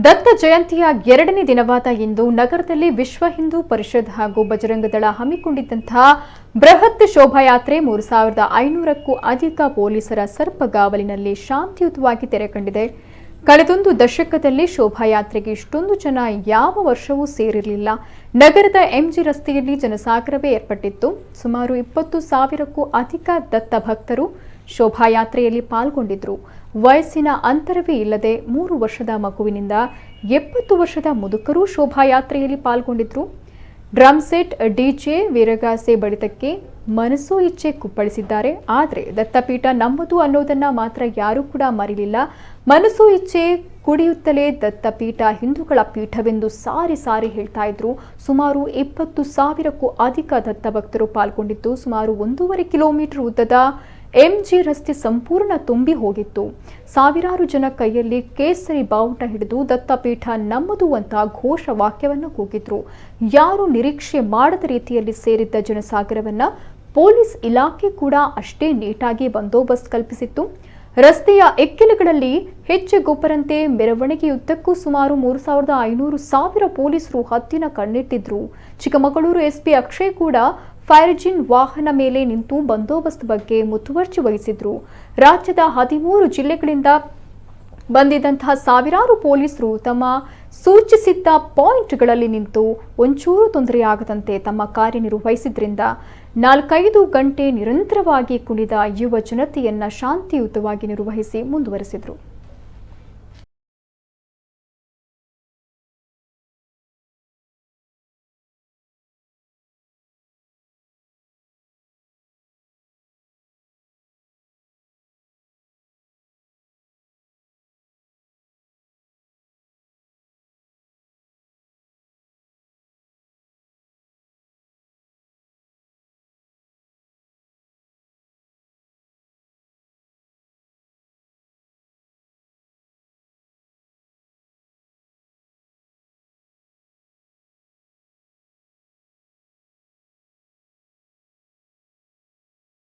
ದತ್ತ ಜಯಂತಿಯ ಎರಡನೇ ದಿನವಾದ ಇಂದು ನಗರದಲ್ಲಿ ವಿಶ್ವ ಹಿಂದೂ ಪರಿಷತ್ ಹಾಗೂ ಬಜರಂಗದಳ ಹಮ್ಮಿಕೊಂಡಿದ್ದಂತಹ ಬೃಹತ್ ಶೋಭಾಯಾತ್ರೆ 3500ಕ್ಕೂ ಅಧಿಕ ಪೊಲೀಸರ ಸರ್ಪಗಾವಲಿನಲ್ಲಿ ಶಾಂತಿಯುತವಾಗಿ ತೆರೆಕಂಡಿದೆ. ಕಳೆದೊಂದು ದಶಕದಲ್ಲಿ ಶೋಭಾಯಾತ್ರೆಗೆ ಇಷ್ಟೊಂದು ಜನ ಯಾವ ವರ್ಷವೂ ಸೇರಿರಲಿಲ್ಲ. ನಗರದ ಎಂಜಿ ರಸ್ತೆಯಲ್ಲಿ ಜನಸಾಗರವೇ ಏರ್ಪಟ್ಟಿತ್ತು. ಸುಮಾರು 20,000ಕ್ಕೂ ಅಧಿಕ ದತ್ತ ಭಕ್ತರು ಶೋಭಾಯಾತ್ರೆಯಲ್ಲಿ ಪಾಲ್ಗೊಂಡಿದ್ದರು. ವಯಸ್ಸಿನ ಅಂತರವೇ ಇಲ್ಲದೆ 3 ವರ್ಷದ ಮಗುವಿನಿಂದ 70 ವರ್ಷದ ಮುದುಕರು ಶೋಭಾಯಾತ್ರೆಯಲ್ಲಿ ಪಾಲ್ಗೊಂಡಿದ್ರು. ಡ್ರಮ್ ಸೆಟ್, ಡಿಜೆ, ವೀರಗಾಸೆ ಬಡಿತಕ್ಕೆ ಮನಸೋ ಇಚ್ಛೆ ಕುಪ್ಪಳಿಸಿದ್ದಾರೆ. ಆದರೆ ದತ್ತಪೀಠ ನಮ್ಮದು ಅನ್ನೋದನ್ನ ಮಾತ್ರ ಯಾರೂ ಕೂಡ ಮರಿಲಿಲ್ಲ. ಮನಸೋ ಇಚ್ಛೆ ಕುಡಿಯುತ್ತಲೇ ದತ್ತಪೀಠ ಹಿಂದೂಗಳ ಪೀಠವೆಂದು ಸಾರಿ ಸಾರಿ ಹೇಳ್ತಾ ಇದ್ರು. ಸುಮಾರು 20,000ಕ್ಕೂ ಅಧಿಕ ದತ್ತ ಭಕ್ತರು ಪಾಲ್ಗೊಂಡಿದ್ದು ಸುಮಾರು 1.5 ಕಿಲೋಮೀಟರ್ ಉದ್ದದ ಎಂಜಿ ರಸ್ತೆ ಸಂಪೂರ್ಣ ತುಂಬಿ ಹೋಗಿತ್ತು. ಸಾವಿರಾರು ಜನ ಕೈಯಲ್ಲಿ ಕೇಸರಿ ಬಾವುಟ ಹಿಡಿದು ದತ್ತಪೀಠ ನಮ್ಮದು ಅಂತ ಘೋಷ ವಾಕ್ಯವನ್ನು ಕೂಗಿದ್ರು. ಯಾರು ನಿರೀಕ್ಷೆ ಮಾಡದ ರೀತಿಯಲ್ಲಿ ಸೇರಿದ್ದ ಜನಸಾಗರವನ್ನ ಪೊಲೀಸ್ ಇಲಾಖೆ ಕೂಡ ಅಷ್ಟೇ ನೀಟಾಗಿ ಬಂದೋಬಸ್ತ್ ಕಲ್ಪಿಸಿತ್ತು. ರಸ್ತೆಯ ಎಕ್ಕೆಲುಗಳಲ್ಲಿ ಹೆಜ್ಜೆಗೊಬ್ಬರಂತೆ ಮೆರವಣಿಗೆಯುದ್ದಕ್ಕೂ ಸುಮಾರು 3,500 ಪೊಲೀಸರು ಹದ್ದಿನ ಕಣ್ಣಿಟ್ಟಿದ್ರು. ಚಿಕ್ಕಮಗಳೂರು ಎಸ್ಪಿ ಅಕ್ಷಯ್ ಕೂಡ ಫೈರ್ಜಿನ್ ವಾಹನ ಮೇಲೆ ನಿಂತು ಬಂದೋಬಸ್ತ್ ಬಗ್ಗೆ ಮುತುವರ್ಜಿ ವಹಿಸಿದ್ರು. ರಾಜ್ಯದ 13 ಜಿಲ್ಲೆಗಳಿಂದ ಬಂದಿದ್ದಂತಹ ಸಾವಿರಾರು ಪೊಲೀಸರು ತಮ್ಮ ಸೂಚಿಸಿದ್ದ ಪಾಯಿಂಟ್ಗಳಲ್ಲಿ ನಿಂತು ಒಂಚೂರು ತೊಂದರೆಯಾಗದಂತೆ ತಮ್ಮ ಕಾರ್ಯನಿರ್ವಹಿಸಿದ್ರಿಂದ 4-5 ಗಂಟೆ ನಿರಂತರವಾಗಿ ಕುಣಿದ ಯುವ ಜನತೆಯನ್ನ ಶಾಂತಿಯುತವಾಗಿ ನಿರ್ವಹಿಸಿ ಮುಂದುವರೆಸಿದ್ರು.